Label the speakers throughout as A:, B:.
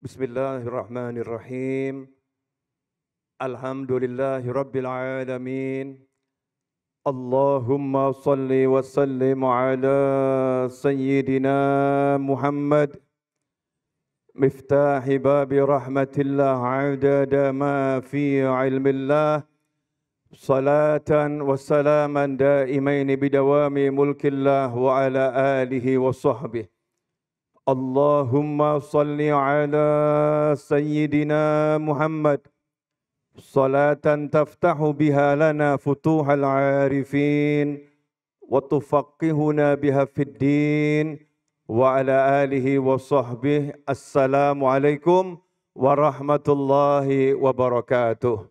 A: Bismillahirrahmanirrahim. Alhamdulillahi Rabbil alamin. Allahumma salli wa sallim ala Sayyidina Muhammad miftahi babi rahmatillah adada ma fi ilmillah salatan wa salaman daimaini bidawami mulkillah wa ala alihi wa sahbihi. Allahumma salli ala Sayyidina Muhammad salatan taftahu biha lana futuhal arifin wa tufaqqihuna biha fid din wa ala alihi wa sahbihi. Assalamualaikum warahmatullahi wabarakatuh.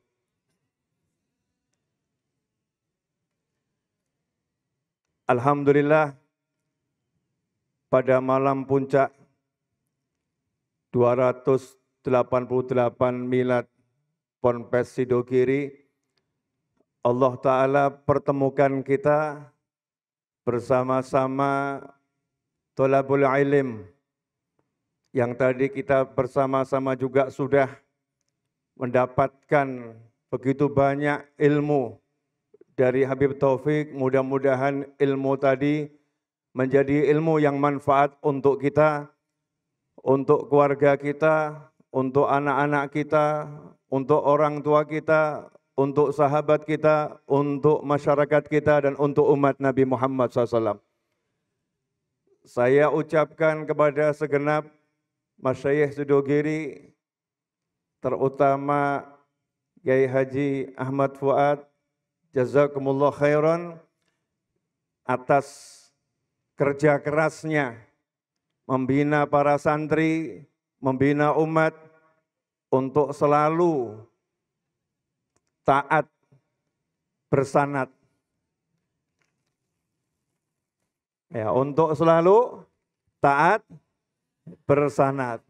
A: Alhamdulillah, pada malam puncak 288 milad Ponpes Sidogiri, Allah Ta'ala pertemukan kita bersama-sama thalabul ilm, yang tadi kita bersama-sama juga sudah mendapatkan begitu banyak ilmu dari Habib Taufik. Mudah-mudahan ilmu tadi menjadi ilmu yang manfaat untuk kita, untuk keluarga kita, untuk anak-anak kita, untuk orang tua kita, untuk sahabat kita, untuk masyarakat kita, dan untuk umat Nabi Muhammad SAW. Saya ucapkan kepada segenap masyayikh Sidogiri, terutama Kiai Haji Ahmad Fuad, jazakumullah khairan atas kerja kerasnya membina para santri, membina umat untuk selalu taat bersanad. Ya, untuk selalu taat bersanad.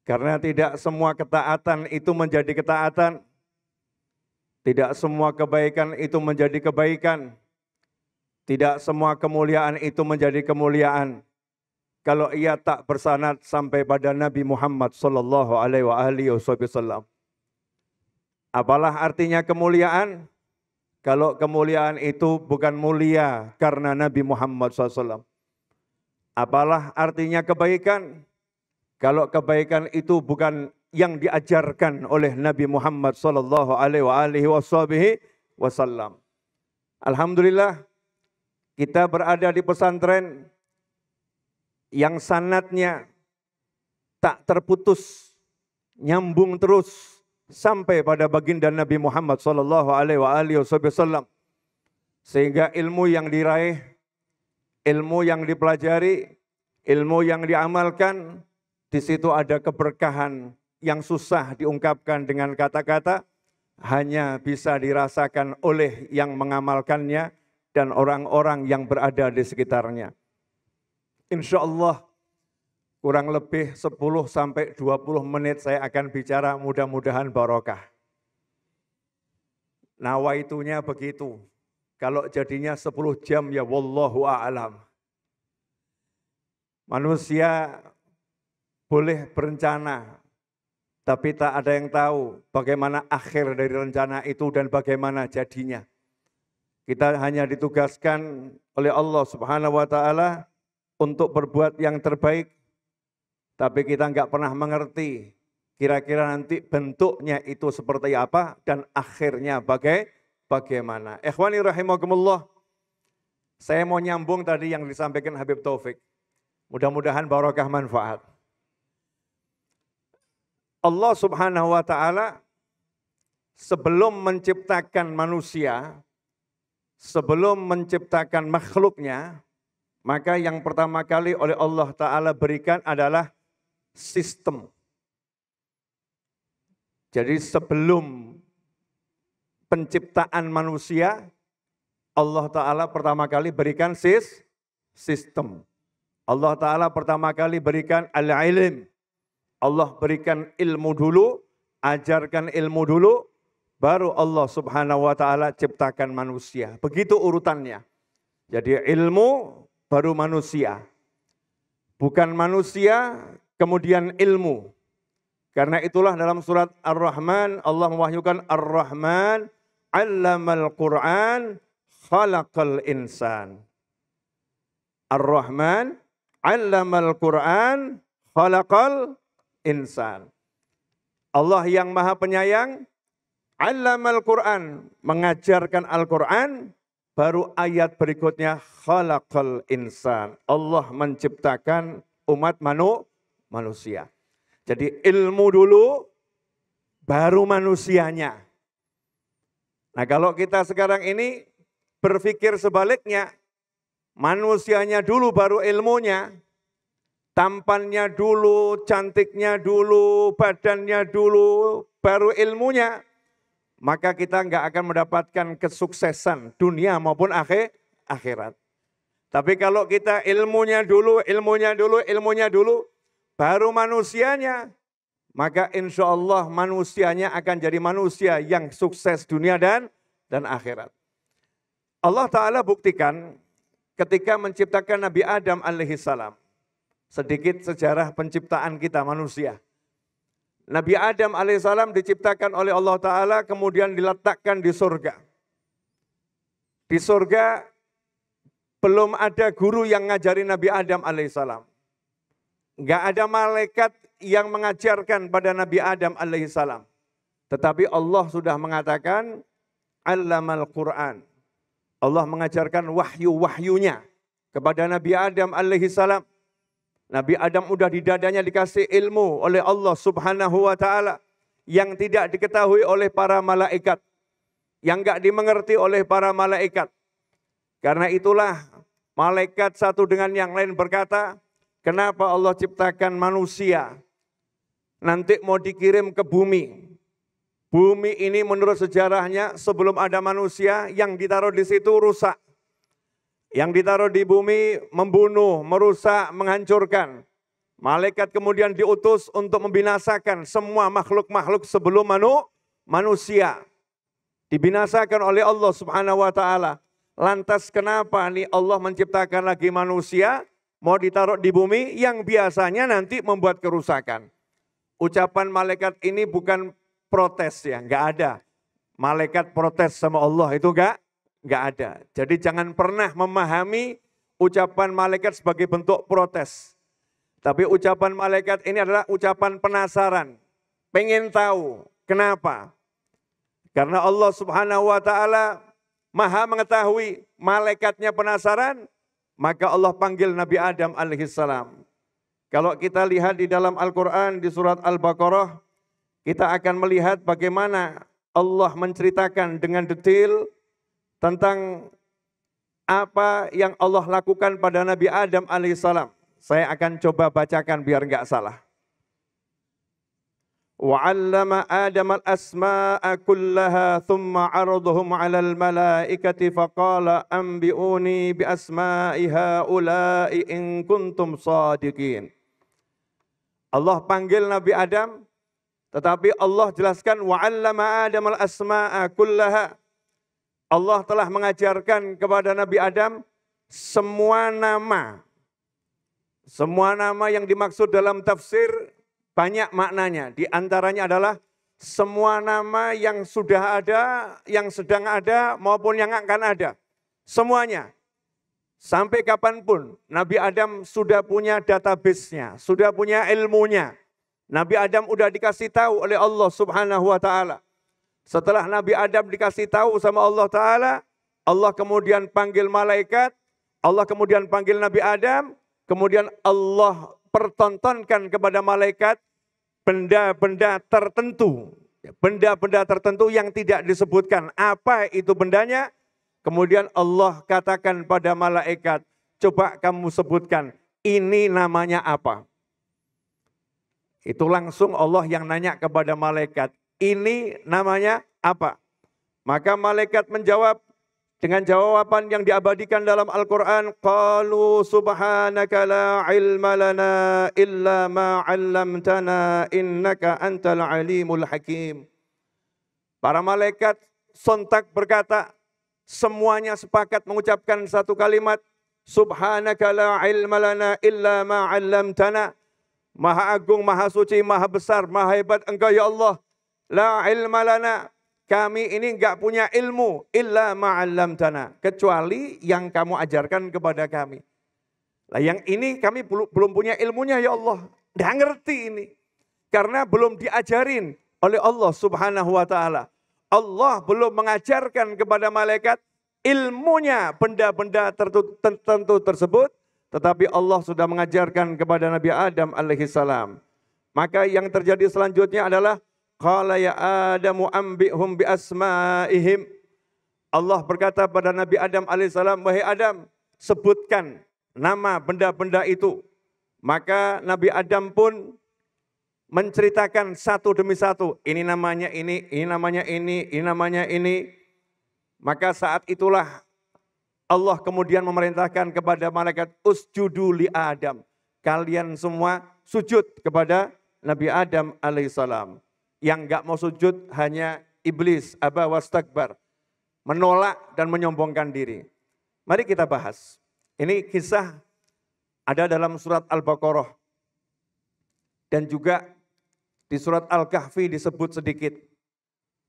A: Karena tidak semua ketaatan itu menjadi ketaatan. Tidak semua kebaikan itu menjadi kebaikan. Tidak semua kemuliaan itu menjadi kemuliaan kalau ia tak bersanad sampai pada Nabi Muhammad sallallahu alaihi wasallam. Apalah artinya kemuliaan kalau kemuliaan itu bukan mulia karena Nabi Muhammad SAW? Apalah artinya kebaikan kalau kebaikan itu bukan yang diajarkan oleh Nabi Muhammad sallallahu alaihi wasallam? Alhamdulillah, kita berada di pesantren yang sanadnya tak terputus, nyambung terus sampai pada baginda Nabi Muhammad sallallahu alaihi wasallam. Sehingga ilmu yang diraih, ilmu yang dipelajari, ilmu yang diamalkan, di situ ada keberkahan yang susah diungkapkan dengan kata-kata, hanya bisa dirasakan oleh yang mengamalkannya dan orang-orang yang berada di sekitarnya. Insya Allah kurang lebih 10-20 menit saya akan bicara, mudah-mudahan barokah. Nawaitunya begitu. Kalau jadinya 10 jam ya wallahu a'lam. Manusia boleh berencana, tapi tak ada yang tahu bagaimana akhir dari rencana itu dan bagaimana jadinya. Kita hanya ditugaskan oleh Allah Subhanahu wa Ta'ala untuk berbuat yang terbaik, tapi kita enggak pernah mengerti kira-kira nanti bentuknya itu seperti apa dan akhirnya bagaimana. Ikhwani rahimakumullah, saya mau nyambung tadi yang disampaikan Habib Taufik. Mudah-mudahan barokah manfaat. Allah Subhanahu wa Ta'ala sebelum menciptakan manusia, sebelum menciptakan makhluknya, maka yang pertama kali oleh Allah Ta'ala berikan adalah sistem. Jadi sebelum penciptaan manusia, Allah Ta'ala pertama kali berikan sistem. Allah Ta'ala pertama kali berikan al-ilm. Allah berikan ilmu dulu, ajarkan ilmu dulu, baru Allah Subhanahu wa Ta'ala ciptakan manusia. Begitu urutannya. Jadi ilmu baru manusia. Bukan manusia, kemudian ilmu. Karena itulah dalam surat Ar-Rahman, Allah mewahyukan Ar-Rahman, 'allamal Qur'an, khalaqal insan. Ar-Rahman, 'allamal Qur'an, khalaqal insan. Allah yang Maha Penyayang, 'allamal Qur'an, mengajarkan Al-Qur'an, baru ayat berikutnya khalaqal insan. Allah menciptakan umat manusia. Jadi ilmu dulu, baru manusianya. Nah kalau kita sekarang ini berpikir sebaliknya, manusianya dulu baru ilmunya, tampannya dulu, cantiknya dulu, badannya dulu, baru ilmunya, maka kita nggak akan mendapatkan kesuksesan dunia maupun akhirat. Tapi kalau kita ilmunya dulu, baru manusianya, maka insya Allah manusianya akan jadi manusia yang sukses dunia dan akhirat. Allah Ta'ala buktikan ketika menciptakan Nabi Adam alaihissalam. Sedikit sejarah penciptaan kita manusia. Nabi Adam alaihissalam diciptakan oleh Allah Ta'ala kemudian diletakkan di surga. Di surga belum ada guru yang ngajari Nabi Adam alaihissalam. Enggak ada malaikat yang mengajarkan pada Nabi Adam alaihissalam. Tetapi Allah sudah mengatakan, 'allamal Qur'an. Allah mengajarkan wahyu-wahyunya kepada Nabi Adam alaihissalam. Nabi Adam udah di dadanya dikasih ilmu oleh Allah Subhanahu wa Ta'ala yang tidak diketahui oleh para malaikat, yang enggak dimengerti oleh para malaikat. Karena itulah malaikat satu dengan yang lain berkata, kenapa Allah ciptakan manusia nanti mau dikirim ke bumi? Bumi ini menurut sejarahnya sebelum ada manusia yang ditaruh di situ rusak. Yang ditaruh di bumi membunuh, merusak, menghancurkan. Malaikat kemudian diutus untuk membinasakan semua makhluk-makhluk sebelum manusia. Dibinasakan oleh Allah Subhanahu wa Ta'ala. Lantas kenapa nih Allah menciptakan lagi manusia mau ditaruh di bumi yang biasanya nanti membuat kerusakan? Ucapan malaikat ini bukan protes ya, enggak ada. Malaikat protes sama Allah itu enggak ada. Jadi jangan pernah memahami ucapan malaikat sebagai bentuk protes. Tapi ucapan malaikat ini adalah ucapan penasaran. Pengen tahu kenapa? Karena Allah Subhanahu wa Ta'ala Maha mengetahui, malaikatnya penasaran, maka Allah panggil Nabi Adam alaihissalam. Kalau kita lihat di dalam Al-Quran di surat Al-Baqarah, kita akan melihat bagaimana Allah menceritakan dengan detail tentang apa yang Allah lakukan pada Nabi Adam alaihissalam. Saya akan coba bacakan biar enggak salah. وَعَلَّمَ آدَمَ الْأَسْمَاءَ كُلَّهَا ثُمَّ عَرَضَهُمْ عَلَى الْمَلَائِكَةِ فَقَالَ أَنْبِئُونِي بِأَسْمَاءِ هَؤُلَاءِ إِنْ كُنْتُمْ صَادِقِينَ. Allah panggil Nabi Adam, tetapi Allah jelaskan وَعَلَّمَ آدَمَ الْأَسْمَاءَ كُلَّهَا. Allah telah mengajarkan kepada Nabi Adam semua nama. Semua nama yang dimaksud dalam tafsir banyak maknanya. Di antaranya adalah semua nama yang sudah ada, yang sedang ada maupun yang akan ada. Semuanya. Sampai kapanpun Nabi Adam sudah punya database-nya, sudah punya ilmunya. Nabi Adam udah dikasih tahu oleh Allah Subhanahu wa Ta'ala. Setelah Nabi Adam dikasih tahu sama Allah Ta'ala, Allah kemudian panggil malaikat, Allah kemudian panggil Nabi Adam, kemudian Allah pertontonkan kepada malaikat benda-benda tertentu. Benda-benda tertentu yang tidak disebutkan. Apa itu bendanya? Kemudian Allah katakan pada malaikat, coba kamu sebutkan, ini namanya apa? Itu langsung Allah yang nanya kepada malaikat, ini namanya apa? Maka malaikat menjawab dengan jawaban yang diabadikan dalam Al-Quran. Qalu subhanaka la ilma lana illa ma 'allamtana innaka antal alimul hakim. Para malaikat sontak berkata, semuanya sepakat mengucapkan satu kalimat, subhanaka la ilma lana illa ma 'allamtana. Maha agung, maha suci, maha besar, maha hebat Engkau ya Allah. La ilma lana, kami ini enggak punya ilmu illa ma 'allamtana, kecuali yang kamu ajarkan kepada kami. Lah yang ini kami belum punya ilmunya ya Allah. Enggak ngerti ini. Karena belum diajarin oleh Allah Subhanahu wa taala. Allah belum mengajarkan kepada malaikat ilmunya benda-benda tertentu tersebut, tetapi Allah sudah mengajarkan kepada Nabi Adam alaihissalam. Maka yang terjadi selanjutnya adalah qala ya Adamu ambihum bi asma'ihim. Allah berkata pada Nabi Adam alaihissalam, wahai Adam, sebutkan nama benda-benda itu. Maka Nabi Adam pun menceritakan satu demi satu. Ini namanya ini namanya ini namanya ini. Maka saat itulah Allah kemudian memerintahkan kepada malaikat, usjudu li Adam. Kalian semua sujud kepada Nabi Adam alaihissalam. Yang enggak mau sujud hanya iblis, aba wastakbar. Menolak dan menyombongkan diri. Mari kita bahas. Ini kisah ada dalam surat Al-Baqarah. Dan juga di surat Al-Kahfi disebut sedikit.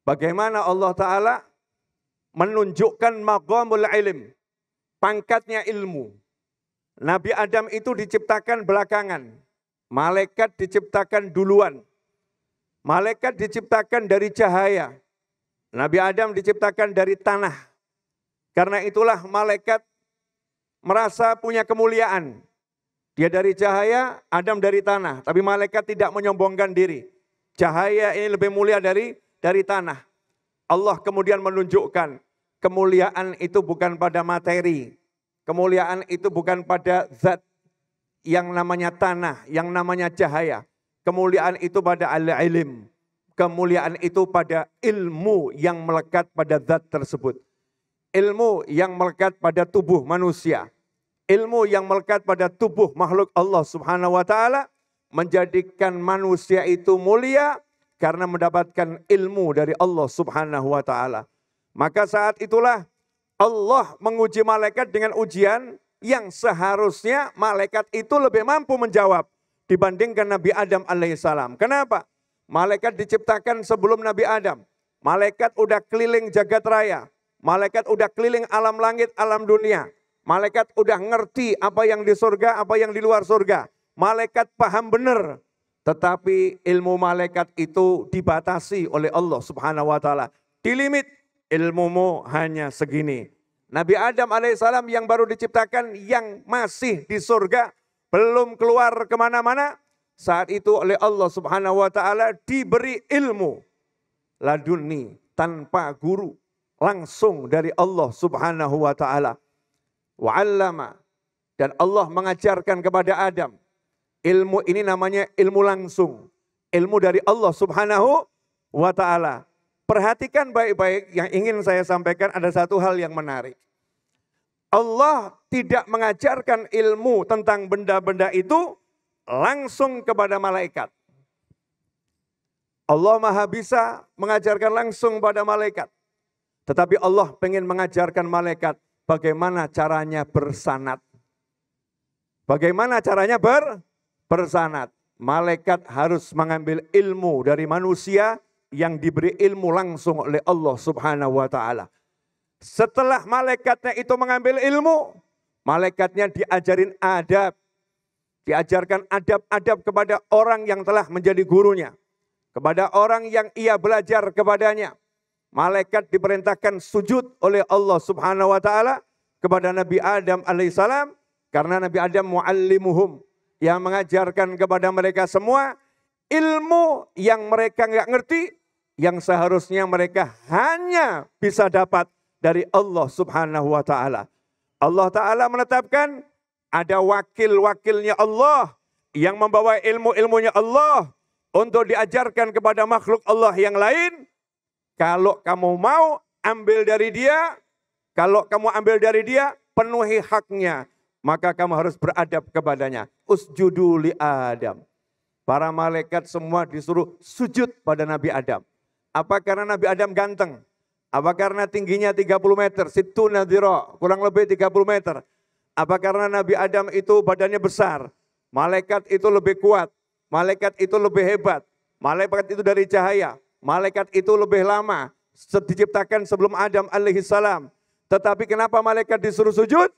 A: Bagaimana Allah Ta'ala menunjukkan maqamul ilm. Pangkatnya ilmu. Nabi Adam itu diciptakan belakangan. Malaikat diciptakan duluan. Malaikat diciptakan dari cahaya. Nabi Adam diciptakan dari tanah. Karena itulah malaikat merasa punya kemuliaan. Dia dari cahaya, Adam dari tanah. Tapi malaikat tidak menyombongkan diri. Cahaya ini lebih mulia dari tanah. Allah kemudian menunjukkan kemuliaan itu bukan pada materi. Kemuliaan itu bukan pada zat yang namanya tanah, yang namanya cahaya. Kemuliaan itu pada al-ilm. Kemuliaan itu pada ilmu yang melekat pada zat tersebut. Ilmu yang melekat pada tubuh manusia. Ilmu yang melekat pada tubuh makhluk Allah Subhanahu wa taala menjadikan manusia itu mulia karena mendapatkan ilmu dari Allah Subhanahu wa taala. Maka saat itulah Allah menguji malaikat dengan ujian yang seharusnya malaikat itu lebih mampu menjawab dibandingkan Nabi Adam alaihissalam. Kenapa? Malaikat diciptakan sebelum Nabi Adam. Malaikat udah keliling jagat raya. Malaikat udah keliling alam langit, alam dunia. Malaikat udah ngerti apa yang di surga, apa yang di luar surga. Malaikat paham benar. Tetapi ilmu malaikat itu dibatasi oleh Allah Subhanahu wa taala. Dilimit, ilmumu hanya segini. Nabi Adam alaihissalam yang baru diciptakan, yang masih di surga, belum keluar kemana-mana, saat itu oleh Allah Subhanahu wa taala diberi ilmu laduni, tanpa guru, langsung dari Allah Subhanahu wa taala. Wa'allama, dan Allah mengajarkan kepada Adam. Ilmu ini namanya ilmu langsung. Ilmu dari Allah Subhanahu wa taala. Perhatikan baik-baik, yang ingin saya sampaikan ada satu hal yang menarik. Allah tidak mengajarkan ilmu tentang benda-benda itu langsung kepada malaikat. Allah Maha bisa mengajarkan langsung pada malaikat. Tetapi Allah ingin mengajarkan malaikat bagaimana caranya bersanad. Bagaimana caranya bersanad. Malaikat harus mengambil ilmu dari manusia yang diberi ilmu langsung oleh Allah Subhanahu wa taala. Setelah malaikatnya itu mengambil ilmu, malaikatnya diajarin adab. Diajarkan adab-adab kepada orang yang telah menjadi gurunya. Kepada orang yang ia belajar kepadanya. Malaikat diperintahkan sujud oleh Allah Subhanahu wa taala kepada Nabi Adam alaihissalam. Karena Nabi Adam muallimuhum, yang mengajarkan kepada mereka semua ilmu yang mereka nggak ngerti, yang seharusnya mereka hanya bisa dapat dari Allah Subhanahu wa taala. Allah taala menetapkan ada wakil-wakilnya Allah yang membawa ilmu-ilmunya Allah untuk diajarkan kepada makhluk Allah yang lain, kalau kamu mau ambil dari dia, kalau kamu ambil dari dia, penuhi haknya, maka kamu harus beradab kepadanya. Usjudu li Adam. Para malaikat semua disuruh sujud pada Nabi Adam. Apa karena Nabi Adam ganteng? Apa karena tingginya 30 meter, situna dhira, kurang lebih 30 meter. Apa karena Nabi Adam itu badannya besar, malaikat itu lebih kuat, malaikat itu lebih hebat, malaikat itu dari cahaya, malaikat itu lebih lama, diciptakan sebelum Adam alaihissalam. Tetapi kenapa malaikat disuruh sujud?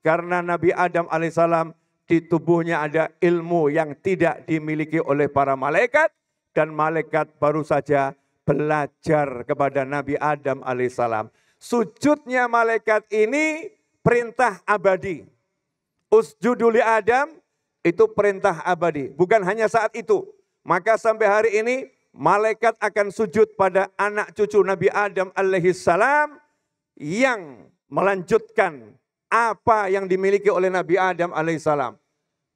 A: Karena Nabi Adam alaihissalam di tubuhnya ada ilmu yang tidak dimiliki oleh para malaikat, dan malaikat baru saja belajar kepada Nabi Adam alaihissalam. Sujudnya malaikat ini perintah abadi. Usjudu li Adam itu perintah abadi. Bukan hanya saat itu. Maka sampai hari ini malaikat akan sujud pada anak cucu Nabi Adam alaihissalam yang melanjutkan apa yang dimiliki oleh Nabi Adam alaihissalam.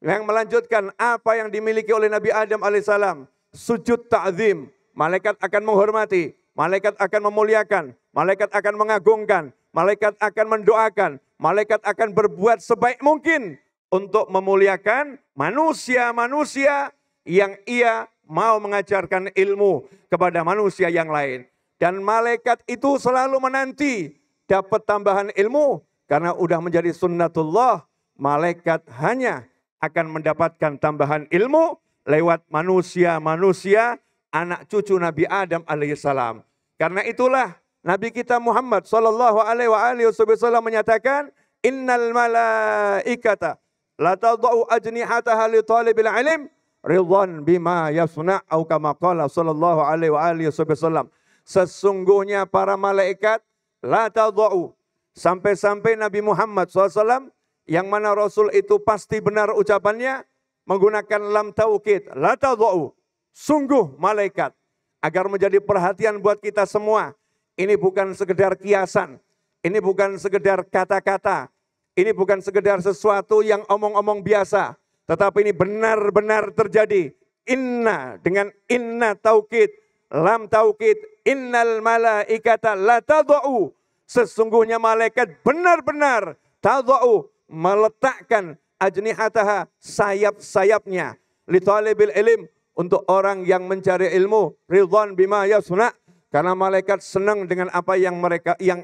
A: Yang melanjutkan apa yang dimiliki oleh Nabi Adam alaihissalam. Sujud ta'zim. Malaikat akan menghormati, malaikat akan memuliakan, malaikat akan mengagungkan, malaikat akan mendoakan, malaikat akan berbuat sebaik mungkin untuk memuliakan manusia-manusia yang ia mau mengajarkan ilmu kepada manusia yang lain. Dan malaikat itu selalu menanti dapat tambahan ilmu, karena udah menjadi sunnatullah, malaikat hanya akan mendapatkan tambahan ilmu lewat manusia-manusia anak cucu Nabi Adam alaihissalam. Karena itulah Nabi kita Muhammad sallallahu alaihi wasallam menyatakan, innal malaikata la tadau ajnihataha li talibil ilm ridwan bima yasna' au kama qala sallallahu alaihi wasallam. Sesungguhnya para malaikat la tadau, sampai-sampai Nabi Muhammad SAW yang mana Rasul itu pasti benar ucapannya menggunakan lam taukid, la tadau, sungguh malaikat, agar menjadi perhatian buat kita semua. Ini bukan sekedar kiasan, ini bukan sekedar kata-kata, ini bukan sekedar sesuatu yang omong-omong biasa, tetapi ini benar-benar terjadi. Inna dengan inna taukid, lam taukid, innal malaikata la tadau, sesungguhnya malaikat benar-benar tadau, meletakkan ajnihataha, sayap-sayapnya, li talibil ilm, untuk orang yang mencari ilmu, ridwan bima yasna', karena malaikat senang dengan apa yang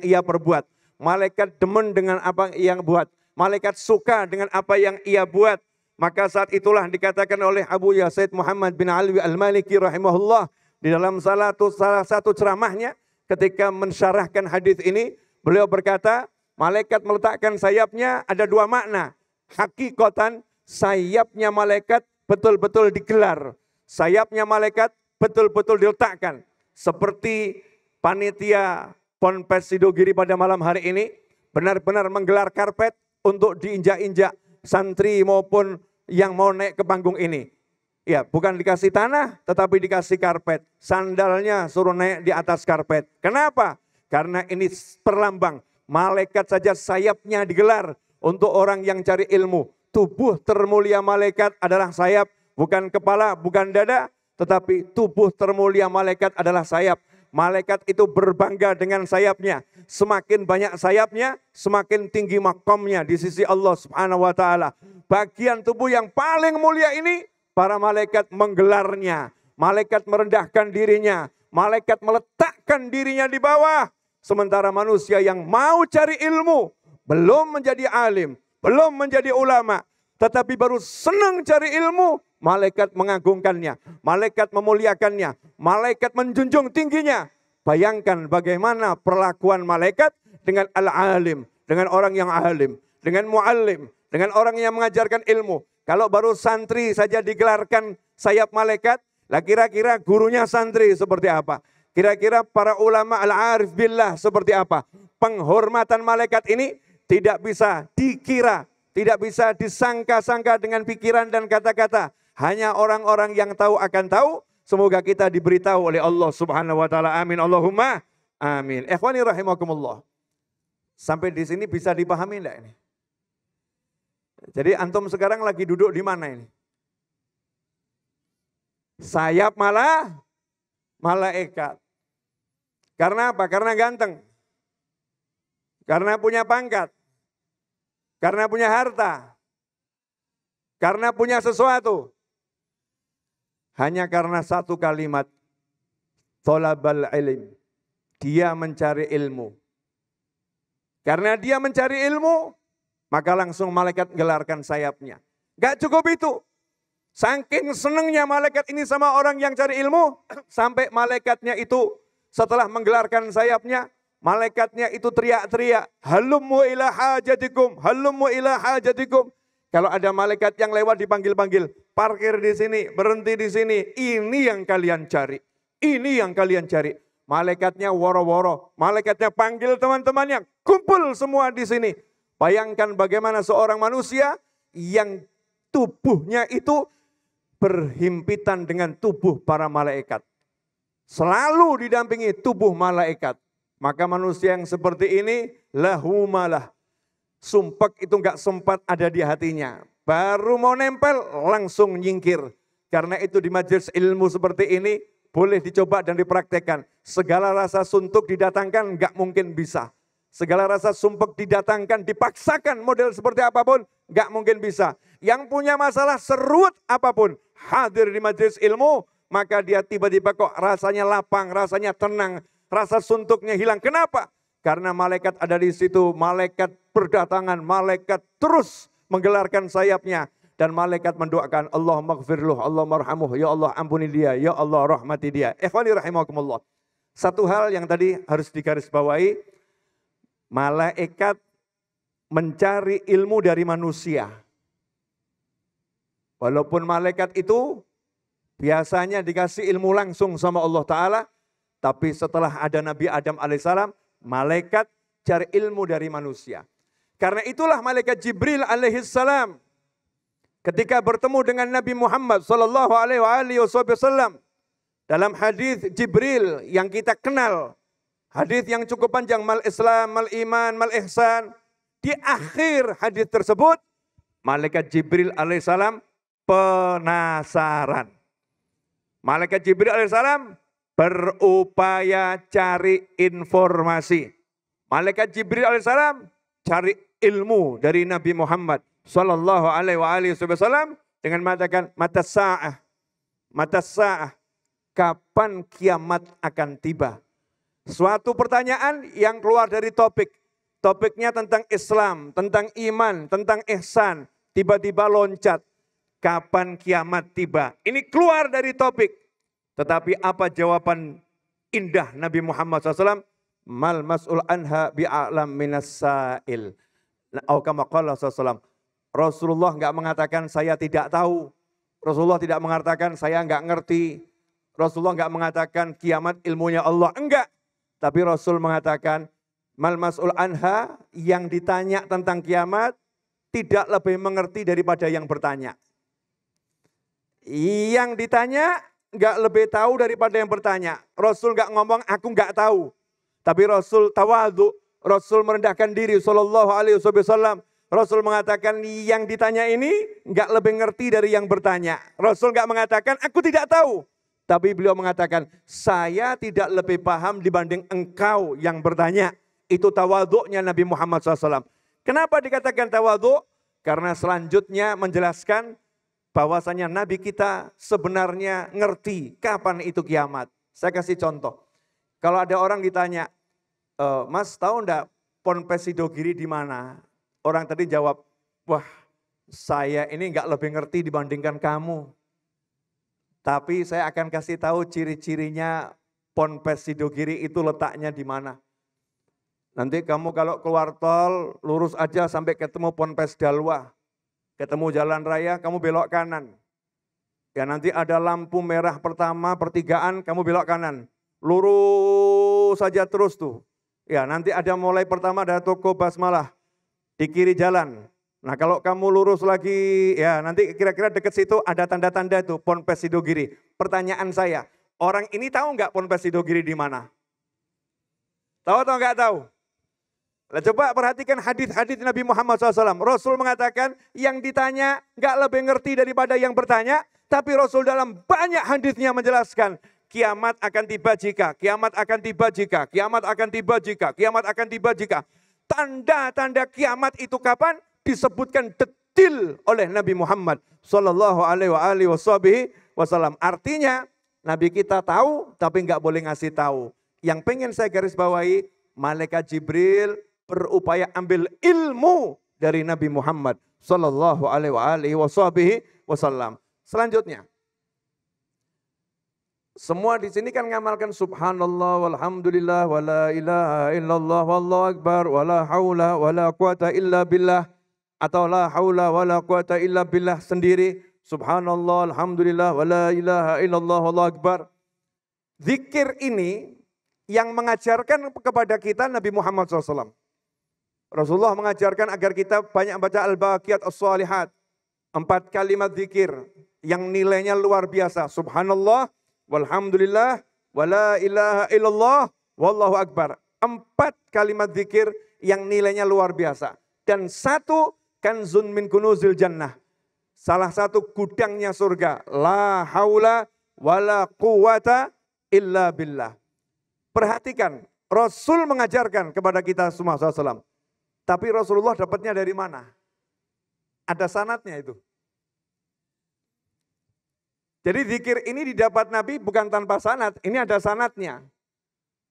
A: ia perbuat. Malaikat demen dengan apa yang buat. Malaikat suka dengan apa yang ia buat. Maka saat itulah dikatakan oleh Abu Yazid Muhammad bin Alwi al-Maliki rahimahullah di dalam salah satu ceramahnya ketika mensyarahkan hadis ini, beliau berkata, malaikat meletakkan sayapnya ada dua makna. Hakikatan sayapnya malaikat betul-betul digelar. Sayapnya malaikat betul-betul diletakkan. Seperti panitia Ponpes Sidogiri pada malam hari ini benar-benar menggelar karpet untuk diinjak-injak santri maupun yang mau naik ke panggung ini. Ya, bukan dikasih tanah tetapi dikasih karpet. Sandalnya suruh naik di atas karpet. Kenapa? Karena ini perlambang. Malaikat saja sayapnya digelar untuk orang yang cari ilmu. Tubuh termulia malaikat adalah sayap. Bukan kepala, bukan dada, tetapi tubuh termulia malaikat adalah sayap. Malaikat itu berbangga dengan sayapnya. Semakin banyak sayapnya, semakin tinggi makomnya di sisi Allah Subhanahu wa taala. Bagian tubuh yang paling mulia ini, para malaikat menggelarnya. Malaikat merendahkan dirinya, malaikat meletakkan dirinya di bawah. Sementara manusia yang mau cari ilmu, belum menjadi alim, belum menjadi ulama, tetapi baru senang cari ilmu, malaikat mengagungkannya, malaikat memuliakannya, malaikat menjunjung tingginya. Bayangkan bagaimana perlakuan malaikat dengan al-alim, dengan orang yang alim, dengan muallim, dengan orang yang mengajarkan ilmu. Kalau baru santri saja digelarkan sayap malaikat, lah kira-kira gurunya santri seperti apa? Kira-kira para ulama al-arif billah seperti apa? Penghormatan malaikat ini tidak bisa dikira, tidak bisa disangka-sangka dengan pikiran dan kata-kata. Hanya orang-orang yang tahu akan tahu. Semoga kita diberitahu oleh Allah Subhanahu wa taala. Amin Allahumma amin. Ikhwani rahimakumullah. Sampai di sini bisa dipahami enggak ini? Jadi antum sekarang lagi duduk di mana ini? sayap malah malaikat. Karena apa? Karena ganteng. Karena punya pangkat. Karena punya harta. Karena punya sesuatu. Hanya karena satu kalimat. Thalabal ilm. Dia mencari ilmu. Karena dia mencari ilmu, maka langsung malaikat gelarkan sayapnya. Gak cukup itu. Saking senangnya malaikat ini sama orang yang cari ilmu, sampai malaikatnya itu setelah menggelarkan sayapnya, malaikatnya itu teriak-teriak, halummu ila hajatikum, halummu ila hajatikum. Kalau ada malaikat yang lewat dipanggil-panggil, parkir di sini, berhenti di sini, ini yang kalian cari, ini yang kalian cari. Malaikatnya woro-woro, malaikatnya panggil teman-temannya, kumpul semua di sini. Bayangkan bagaimana seorang manusia yang tubuhnya itu berhimpitan dengan tubuh para malaikat. Selalu didampingi tubuh malaikat. Maka manusia yang seperti ini, lahu malah. Sumpek itu enggak sempat ada di hatinya. Baru mau nempel, langsung nyingkir. Karena itu di majelis ilmu seperti ini, boleh dicoba dan dipraktekkan. Segala rasa suntuk didatangkan enggak mungkin bisa. Segala rasa sumpek didatangkan, dipaksakan model seperti apapun, enggak mungkin bisa. Yang punya masalah serut apapun, hadir di majelis ilmu, maka dia tiba-tiba kok rasanya lapang, rasanya tenang, rasa suntuknya hilang. Kenapa? Karena malaikat ada di situ, malaikat berdatangan, malaikat terus menggelarkan sayapnya. Dan malaikat mendoakan, Allah maghfirluh, Allah marhamuh, ya Allah ampuni dia, ya Allah rahmati dia. Ikhwani rahimakumullah. Satu hal yang tadi harus digarisbawahi, malaikat mencari ilmu dari manusia. Walaupun malaikat itu biasanya dikasih ilmu langsung sama Allah Ta'ala, tapi setelah ada Nabi Adam alaihissalam, malaikat cari ilmu dari manusia. Karena itulah malaikat Jibril alaihissalam ketika bertemu dengan Nabi Muhammad sallallahu alaihi wasallam dalam hadis Jibril yang kita kenal, hadis yang cukup panjang, mal Islam, mal iman, mal ihsan. Di akhir hadis tersebut, malaikat Jibril alaihissalam penasaran. Malaikat Jibril alaihissalam berupaya cari informasi. Malaikat Jibril alaihissalam cari ilmu dari Nabi Muhammad sallallahu alaihi wasallam dengan mengatakan mata sa'ah, kapan kiamat akan tiba? Suatu pertanyaan yang keluar dari topik. Topiknya tentang Islam, tentang iman, tentang ihsan. Tiba-tiba loncat. Kapan kiamat tiba? Ini keluar dari topik. Tetapi apa jawaban indah Nabi Muhammad SAW? Mal mas'ul anha bi'a'lam minas sa'il. Rasulullah enggak mengatakan saya tidak tahu. Rasulullah tidak mengatakan saya enggak ngerti. Rasulullah enggak mengatakan kiamat ilmunya Allah. Enggak. Tapi Rasul mengatakan mal mas'ul anha, yang ditanya tentang kiamat tidak lebih mengerti daripada yang bertanya. Yang ditanya enggak lebih tahu daripada yang bertanya. Rasul enggak ngomong aku enggak tahu. Tapi Rasul tawadhu, Rasul merendahkan diri sallallahu alaihi wasallam. Rasul mengatakan yang ditanya ini enggak lebih ngerti dari yang bertanya. Rasul enggak mengatakan aku tidak tahu. Tapi beliau mengatakan saya tidak lebih paham dibanding engkau yang bertanya. Itu tawadhu'nya Nabi Muhammad SAW. Kenapa dikatakan tawadhu'? Karena selanjutnya menjelaskan bahwasanya Nabi kita sebenarnya ngerti kapan itu kiamat. Saya kasih contoh. Kalau ada orang ditanya, Mas tahu enggak Ponpes Sidogiri di mana? Orang tadi jawab, wah saya ini enggak lebih ngerti dibandingkan kamu. Tapi saya akan kasih tahu ciri-cirinya Ponpes Sidogiri itu letaknya di mana. Nanti kamu kalau keluar tol, lurus aja sampai ketemu Ponpes Dalwa. Ketemu jalan raya, kamu belok kanan. Ya nanti ada lampu merah pertama, pertigaan, kamu belok kanan. Lurus saja terus tuh. Ya nanti ada mulai pertama ada toko basmalah. Di kiri jalan. Nah kalau kamu lurus lagi, ya nanti kira-kira dekat situ ada tanda-tanda itu, Ponpes Sidogiri. Pertanyaan saya, orang ini tahu nggak Ponpes Sidogiri di mana? Tahu atau nggak tahu? Nah, coba perhatikan hadis-hadis Nabi Muhammad SAW. Rasul mengatakan yang ditanya nggak lebih ngerti daripada yang bertanya. Tapi Rasul dalam banyak hadisnya menjelaskan. Kiamat akan tiba jika, kiamat akan tiba jika, kiamat akan tiba jika, kiamat akan tiba jika. Tanda-tanda kiamat itu kapan? Disebutkan detil oleh Nabi Muhammad Sallallahu Alaihi Wasallam. Artinya Nabi kita tahu tapi nggak boleh ngasih tahu. Yang pengen saya garis bawahi, malaikat Jibril berupaya ambil ilmu dari Nabi Muhammad Sallallahu Alaihi Wasallam. Selanjutnya, semua di sini kan ngamalkan subhanallah walhamdulillah wala ilaha illallah wallahu akbar wala haula wala quwata illa billah, atau la haula wala quwata illa billah sendiri. Subhanallah alhamdulillah wala ilaha illallah wallahu akbar. Zikir ini yang mengajarkan kepada kita Nabi Muhammad SAW. Rasulullah mengajarkan agar kita banyak baca al-baqiyat as-salihat. 4 kalimat zikir yang nilainya luar biasa. Subhanallah, walhamdulillah, wala ilaha illallah, wallahu akbar. 4 kalimat zikir yang nilainya luar biasa. Dan 1 kanzun min kunuzil jannah. Salah satu gudangnya surga. La haula wala quwata illa billah. Perhatikan, Rasul mengajarkan kepada kita semua SAW. Tapi Rasulullah dapatnya dari mana? Ada sanadnya itu. Jadi zikir ini didapat Nabi bukan tanpa sanad, ini ada sanadnya.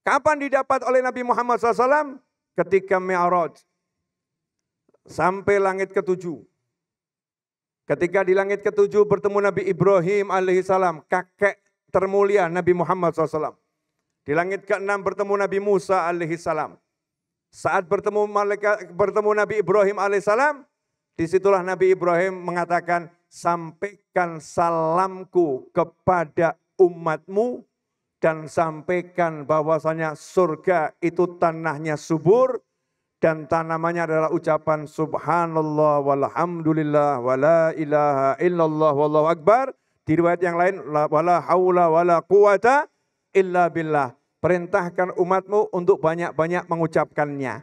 A: Kapan didapat oleh Nabi Muhammad SAW? Ketika Mi'raj. Sampai langit ke-7. Ketika di langit ke-7 bertemu Nabi Ibrahim alaihissalam, kakek termulia Nabi Muhammad SAW. Di langit ke-6 bertemu Nabi Musa alaihissalam. Saat bertemu Nabi Ibrahim alaihissalam, disitulah Nabi Ibrahim mengatakan, sampaikan salamku kepada umatmu dan sampaikan bahwasanya surga itu tanahnya subur dan tanamannya adalah ucapan subhanallah walhamdulillah wala ilaha illallah wallahu akbar. Di riwayat yang lain wala haula wala quwata illa billah. Perintahkan umatmu untuk banyak-banyak mengucapkannya.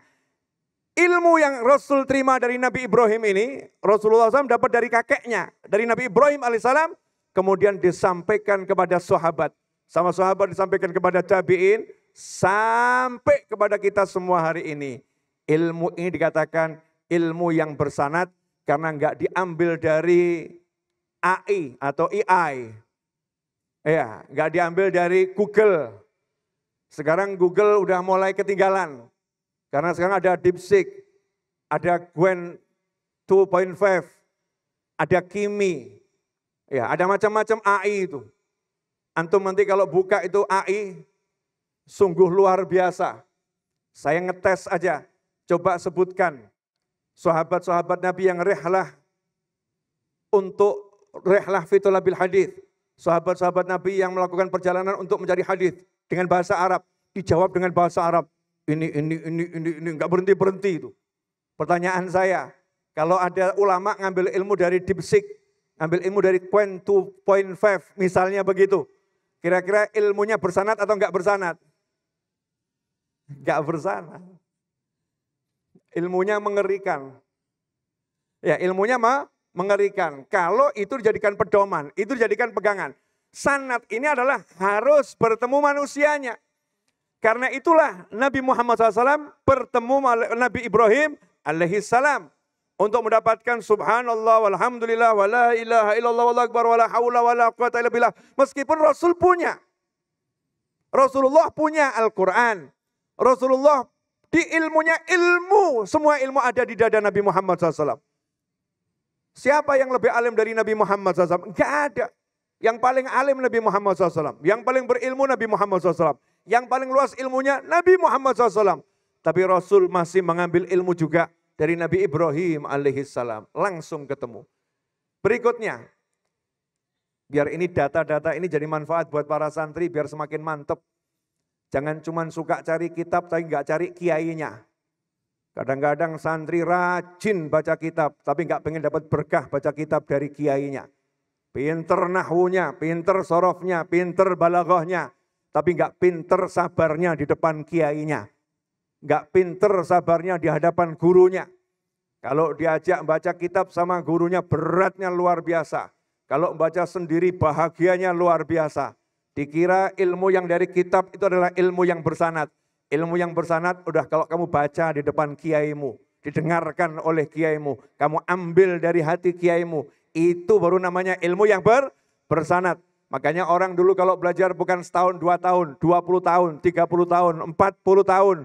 A: Ilmu yang Rasul terima dari Nabi Ibrahim ini, Rasulullah SAW dapat dari kakeknya, dari Nabi Ibrahim alaihissalam, kemudian disampaikan kepada sahabat. Sama sahabat disampaikan kepada tabi'in, sampai kepada kita semua hari ini. Ilmu ini dikatakan ilmu yang bersanad, karena enggak diambil dari AI atau AI. Ya, enggak diambil dari Google. Sekarang Google udah mulai ketinggalan. Karena sekarang ada DeepSeek, ada Gwen 2.5, ada Kimi, ya ada macam-macam AI itu. Antum nanti kalau buka itu AI, sungguh luar biasa. Saya ngetes aja, coba sebutkan sahabat-sahabat Nabi yang rehlah untuk rehlah fi thalabil hadis. Sahabat-sahabat Nabi yang melakukan perjalanan untuk mencari hadis dengan bahasa Arab, dijawab dengan bahasa Arab. Ini enggak berhenti itu. Pertanyaan saya, kalau ada ulama ngambil ilmu dari DeepSeek, ngambil ilmu dari Qwen 2.5 misalnya begitu, kira-kira ilmunya bersanad atau enggak bersanad? Enggak bersanad. Ilmunya mengerikan. Ya, ilmunya mengerikan. Kalau itu dijadikan pedoman, itu dijadikan pegangan. Sanad ini adalah harus bertemu manusianya. Karena itulah Nabi Muhammad SAW bertemu Nabi Ibrahim alaihissalam untuk mendapatkan subhanallah walhamdulillah wala ilaha illallah wallahu akbar wala haula wala quwata illa billah. Meskipun Rasul punya. Rasulullah punya Al-Quran. Rasulullah di ilmunya ilmu. Semua ilmu ada di dada Nabi Muhammad SAW. Siapa yang lebih alim dari Nabi Muhammad SAW? Enggak ada. Yang paling alim Nabi Muhammad SAW. Yang paling berilmu Nabi Muhammad SAW. Yang paling luas ilmunya Nabi Muhammad SAW. Tapi Rasul masih mengambil ilmu juga dari Nabi Ibrahim alaihissalam. Langsung ketemu. Berikutnya. Biar ini data-data ini jadi manfaat buat para santri biar semakin mantep. Jangan cuma suka cari kitab tapi nggak cari kiainya. Kadang-kadang santri rajin baca kitab tapi nggak pengen dapat berkah baca kitab dari kiainya. Pinter nahwunya, pinter sorofnya, pinter balaghahnya. Tapi nggak pinter sabarnya di depan kiainya. nggak pinter sabarnya di hadapan gurunya. Kalau diajak baca kitab sama gurunya beratnya luar biasa. Kalau baca sendiri bahagianya luar biasa. Dikira ilmu yang dari kitab itu adalah ilmu yang bersanad. Ilmu yang bersanad udah kalau kamu baca di depan kiaimu, didengarkan oleh kiaimu, kamu ambil dari hati kiaimu, itu baru namanya ilmu yang bersanad. Makanya orang dulu kalau belajar bukan setahun, 2 tahun, 20 tahun, 30 tahun, 40 tahun.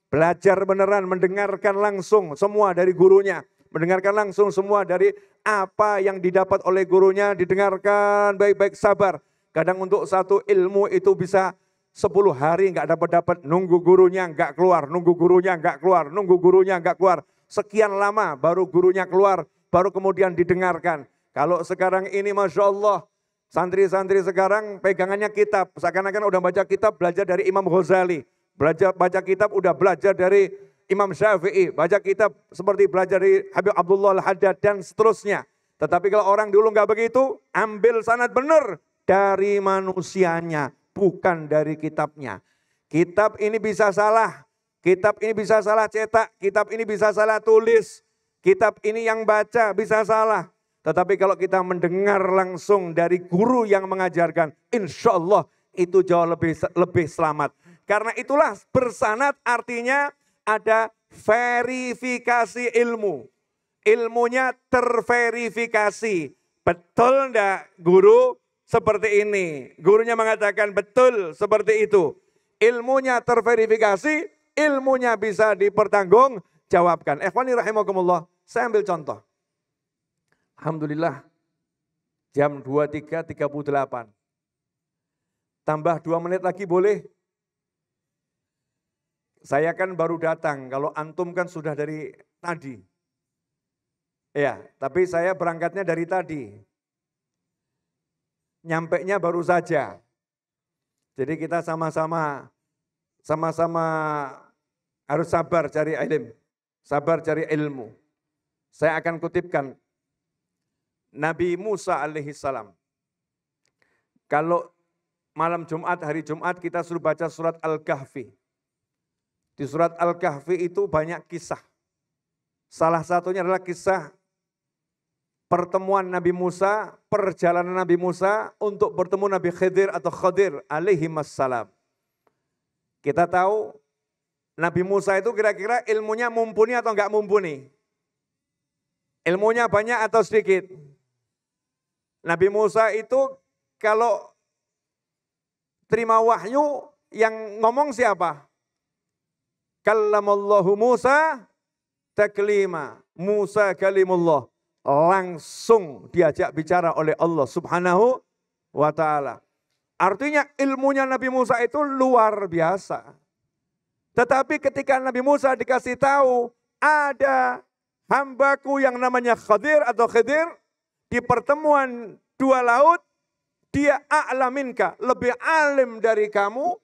A: Belajar beneran, mendengarkan langsung semua dari gurunya. Mendengarkan langsung semua dari apa yang didapat oleh gurunya, didengarkan baik-baik sabar. Kadang untuk satu ilmu itu bisa 10 hari nggak dapat, nunggu gurunya nggak keluar, nunggu gurunya nggak keluar, nunggu gurunya nggak keluar. Sekian lama baru gurunya keluar, baru kemudian didengarkan. Kalau sekarang ini Masya Allah, santri-santri sekarang pegangannya kitab. Seakan-akan udah baca kitab, belajar dari Imam Ghazali. Baca kitab udah belajar dari Imam Syafi'i. Baca kitab seperti belajar dari Habib Abdullah Al-Haddad dan seterusnya. Tetapi kalau orang dulu nggak begitu, ambil sanad benar dari manusianya, bukan dari kitabnya. Kitab ini bisa salah. Kitab ini bisa salah cetak. Kitab ini bisa salah tulis. Kitab ini yang baca bisa salah. Tetapi kalau kita mendengar langsung dari guru yang mengajarkan, insya Allah itu jauh lebih selamat. Karena itulah bersanad artinya ada verifikasi ilmu. Ilmunya terverifikasi. Betul enggak guru seperti ini? Gurunya mengatakan betul seperti itu. Ilmunya terverifikasi, ilmunya bisa dipertanggungjawabkan. Ikhwani rahimakumullah, saya ambil contoh. Alhamdulillah jam 23.38. Tambah 2 menit lagi boleh? Saya kan baru datang, kalau antum kan sudah dari tadi. Ya, tapi saya berangkatnya dari tadi. Nyampenya baru saja. Jadi kita sama-sama harus sabar cari ilmu. Sabar cari ilmu. Saya akan kutipkan Nabi Musa alaihissalam. Kalau malam Jumat, hari Jumat kita suruh baca surat Al-Kahfi. Di surat Al-Kahfi itu banyak kisah. Salah satunya adalah kisah pertemuan Nabi Musa, perjalanan Nabi Musa untuk bertemu Nabi Khidir atau Khadir alaihi wassalam. Kita tahu Nabi Musa itu kira-kira ilmunya mumpuni atau enggak mumpuni? Ilmunya banyak atau sedikit? Nabi Musa itu kalau terima wahyu yang ngomong siapa? Kallamallahu Musa taklima. Musa kalimullah. Langsung diajak bicara oleh Allah subhanahu wa ta'ala. Artinya ilmunya Nabi Musa itu luar biasa. Tetapi ketika Nabi Musa dikasih tahu ada hambaku yang namanya Khadir atau Khidir di pertemuan 2 laut, dia a'laminka, lebih alim dari kamu.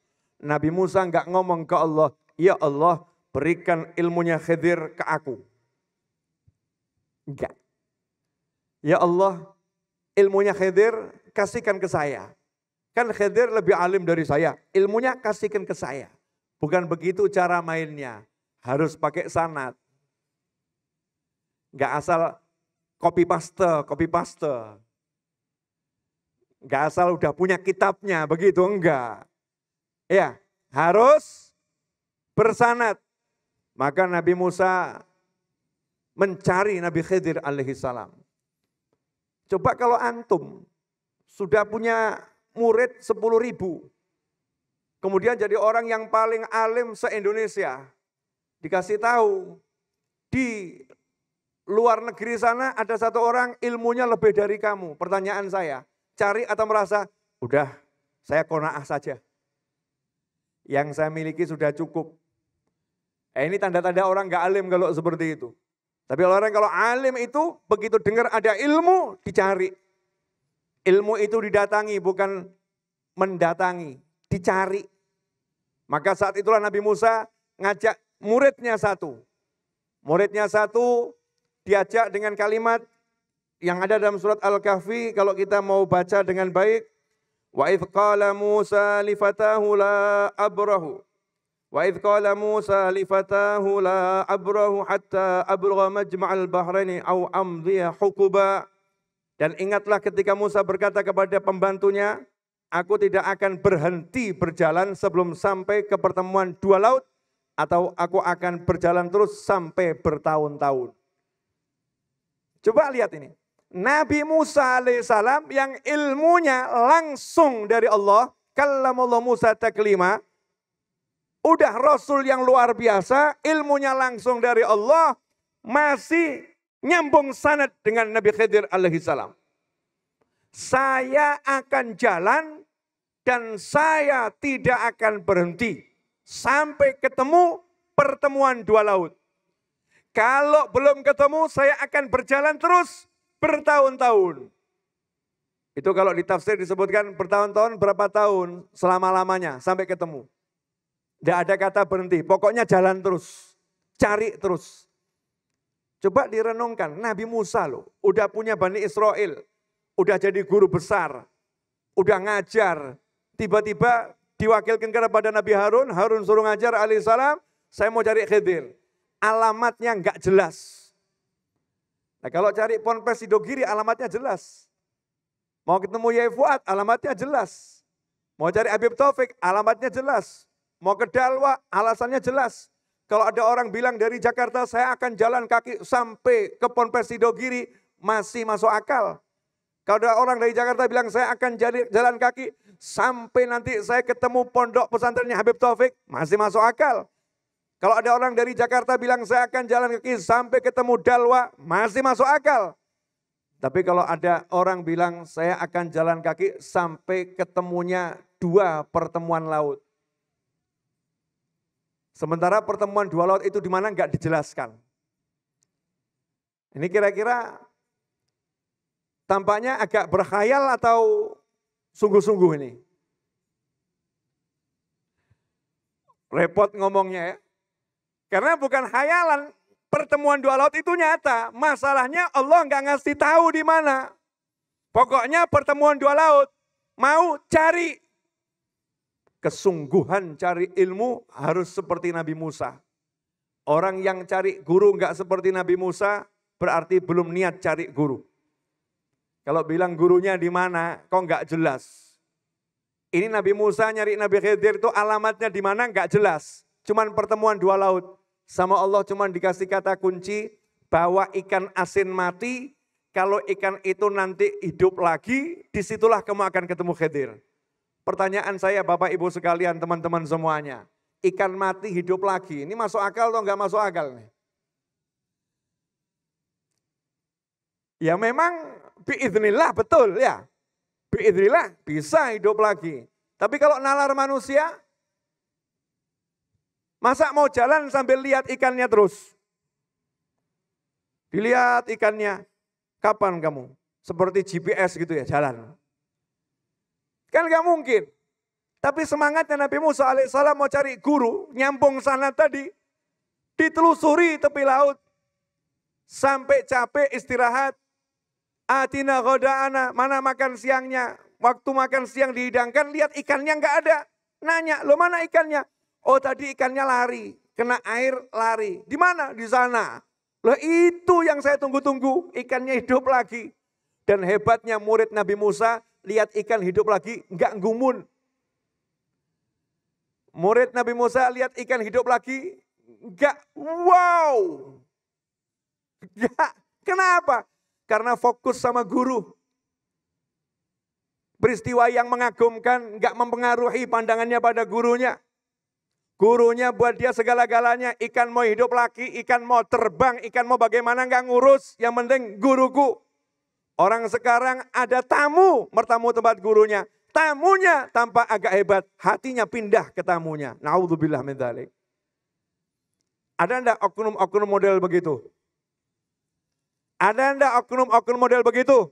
A: Nabi Musa enggak ngomong ke Allah, ya Allah berikan ilmunya Khidir ke aku. Enggak. Ya Allah ilmunya Khidir kasihkan ke saya. Kan Khidir lebih alim dari saya, ilmunya kasihkan ke saya. Bukan begitu cara mainnya, harus pakai sanad. Enggak asal copy paste. Enggak asal udah punya kitabnya, begitu enggak. Ya, harus bersanad. Maka Nabi Musa mencari Nabi Khidir alaihissalam. Coba kalau antum sudah punya murid 10.000, kemudian jadi orang yang paling alim se-Indonesia, dikasih tahu di luar negeri sana ada satu orang ilmunya lebih dari kamu. Pertanyaan saya, cari atau merasa, udah saya qanaah saja. Yang saya miliki sudah cukup. Ini tanda-tanda orang gak alim kalau seperti itu. Tapi orang kalau alim itu begitu dengar ada ilmu dicari. Ilmu itu didatangi bukan mendatangi, dicari. Maka saat itulah Nabi Musa ngajak muridnya satu. Muridnya satu diajak dengan kalimat yang ada dalam surat Al-Kahfi kalau kita mau baca dengan baik. Wa idh qala Musa li fatahu la abrahu Wa idh qala Musa li fatahu la abrahu hatta abrugha majma'al bahraini aw amdiya huquba. Dan ingatlah ketika Musa berkata kepada pembantunya, aku tidak akan berhenti berjalan sebelum sampai ke pertemuan dua laut, atau aku akan berjalan terus sampai bertahun-tahun. Coba lihat ini. Nabi Musa alaihissalam yang ilmunya langsung dari Allah, kallamallahu Musa taklima, udah Rasul yang luar biasa, ilmunya langsung dari Allah, masih nyambung sanad dengan Nabi Khidir alaihissalam. Saya akan jalan dan saya tidak akan berhenti sampai ketemu pertemuan dua laut. Kalau belum ketemu, saya akan berjalan terus bertahun-tahun. Itu kalau di tafsir disebutkan bertahun-tahun, berapa tahun, selama-lamanya sampai ketemu. Tidak ada kata berhenti, pokoknya jalan terus, cari terus. Coba direnungkan, Nabi Musa loh, udah punya Bani Israel, udah jadi guru besar, udah ngajar, tiba-tiba diwakilkan kepada Nabi Harun, Harun suruh ngajar alaihissalam, saya mau cari Khidir. Alamatnya enggak jelas. Nah kalau cari Ponpes Sidogiri alamatnya jelas. Mau ketemu Yai Fuad alamatnya jelas. Mau cari Habib Taufik alamatnya jelas. Mau ke Dalwa alasannya jelas. Kalau ada orang bilang dari Jakarta saya akan jalan kaki sampai ke Ponpes Sidogiri, masih masuk akal. Kalau ada orang dari Jakarta bilang saya akan jalan kaki sampai nanti saya ketemu pondok pesantrennya Habib Taufik, masih masuk akal. Kalau ada orang dari Jakarta bilang saya akan jalan kaki sampai ketemu Dalwa, masih masuk akal. Tapi kalau ada orang bilang saya akan jalan kaki sampai ketemunya dua pertemuan laut. Sementara pertemuan dua laut itu di mana enggak dijelaskan. Ini kira-kira tampaknya agak berkhayal atau sungguh-sungguh ini? Repot ngomongnya ya. Karena bukan khayalan, pertemuan dua laut itu nyata. Masalahnya Allah enggak ngasih tahu di mana. Pokoknya pertemuan dua laut, mau cari. Kesungguhan cari ilmu harus seperti Nabi Musa. Orang yang cari guru enggak seperti Nabi Musa, berarti belum niat cari guru. Kalau bilang gurunya di mana, kok enggak jelas. Ini Nabi Musa nyari Nabi Khidir itu alamatnya di mana enggak jelas. Cuman pertemuan dua laut. Sama Allah cuman dikasih kata kunci, bawa ikan asin mati, kalau ikan itu nanti hidup lagi, disitulah kamu akan ketemu Khidir. Pertanyaan saya Bapak Ibu sekalian, teman-teman semuanya. Ikan mati hidup lagi, ini masuk akal atau enggak masuk akal nih? Ya memang biiznillah betul ya. Biiznillah bisa hidup lagi. Tapi kalau nalar manusia, masa mau jalan sambil lihat ikannya terus? Dilihat ikannya, kapan kamu? Seperti GPS gitu ya jalan. Kan gak mungkin. Tapi semangatnya Nabi Musa alaihissalam mau cari guru, nyambung sana tadi, ditelusuri tepi laut. Sampai capek istirahat. Atina ghoda'ana, mana makan siangnya. Waktu makan siang dihidangkan, lihat ikannya gak ada. Nanya, lo mana ikannya? Oh tadi ikannya lari, kena air lari. Di mana? Di sana. Loh itu yang saya tunggu-tunggu, ikannya hidup lagi. Dan hebatnya murid Nabi Musa, lihat ikan hidup lagi, enggak gumun. Murid Nabi Musa lihat ikan hidup lagi, enggak wow. Enggak, kenapa? Karena fokus sama guru. Peristiwa yang mengagumkan, enggak mempengaruhi pandangannya pada gurunya. Gurunya buat dia segala-galanya, ikan mau hidup lagi, ikan mau terbang, ikan mau bagaimana enggak ngurus, yang penting guruku. Orang sekarang ada tamu, bertamu tempat gurunya. Tamunya tampak agak hebat, hatinya pindah ke tamunya. Na'udzubillah min dzalik. Ada enggak oknum-oknum model begitu? Ada enggak oknum-oknum model begitu?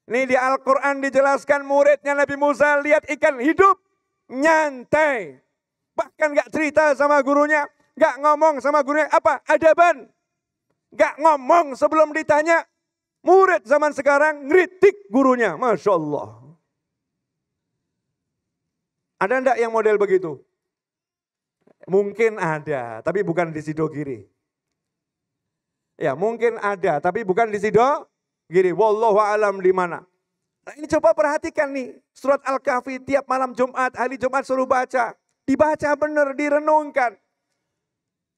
A: Ini di Al-Quran dijelaskan muridnya Nabi Musa lihat ikan hidup, nyantai. Bahkan enggak cerita sama gurunya, enggak ngomong sama gurunya, apa? Adaban. Enggak ngomong sebelum ditanya. Murid zaman sekarang ngeritik gurunya, Masya Allah. Ada enggak yang model begitu? Mungkin ada, tapi bukan di Sidogiri. Ya, mungkin ada, tapi bukan di Sidogiri. Wallahu a'lam di mana. Nah, ini coba perhatikan nih, surat Al-Kahfi tiap malam Jumat, hari Jumat suruh baca. Dibaca benar, direnungkan.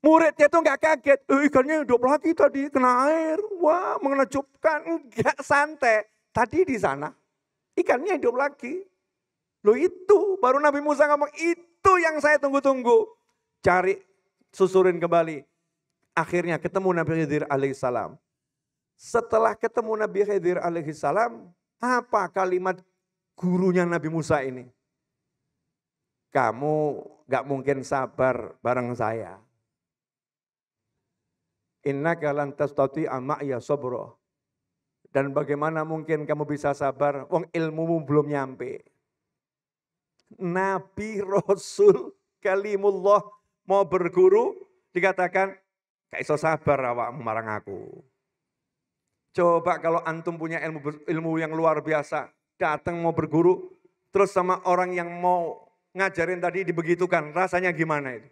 A: Muridnya tuh nggak kaget, ikannya hidup lagi tadi, kena air. Wah, menakjubkan. Enggak, santai. Tadi di sana, ikannya hidup lagi. Loh itu, baru Nabi Musa ngomong, itu yang saya tunggu-tunggu. Cari, susurin kembali. Akhirnya ketemu Nabi Khidir alaihissalam. Setelah ketemu Nabi Khidir alaihissalam, apa kalimat gurunya Nabi Musa ini? Kamu gak mungkin sabar bareng saya. Innaka lan tastati'a ma'ya sabra. Dan bagaimana mungkin kamu bisa sabar? Wong ilmumu belum nyampe. Nabi, Rasul, Kalimullah mau berguru, dikatakan, gak iso sabar awakmu marang aku. Coba kalau antum punya ilmu yang luar biasa, datang mau berguru, terus sama orang yang mau ngajarin tadi dibegitukan, rasanya gimana itu?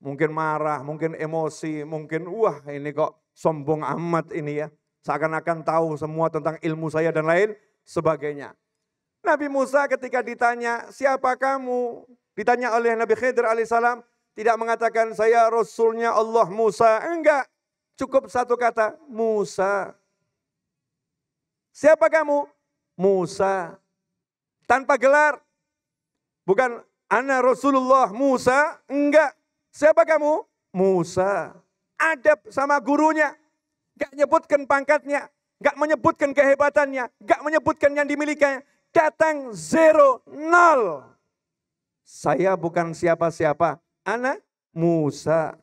A: Mungkin marah, mungkin emosi, mungkin wah ini kok sombong amat ini ya. Seakan-akan tahu semua tentang ilmu saya dan lain sebagainya. Nabi Musa ketika ditanya, siapa kamu? Ditanya oleh Nabi Khidir alaihissalam, tidak mengatakan saya Rasulnya Allah Musa, enggak. Cukup satu kata, Musa. Siapa kamu? Musa. Tanpa gelar. Bukan ana Rasulullah Musa, enggak. Siapa kamu? Musa. Adab sama gurunya. Enggak menyebutkan pangkatnya, enggak menyebutkan kehebatannya, enggak menyebutkan yang dimilikinya. Datang 0, 0. Saya bukan siapa-siapa. Ana Musa.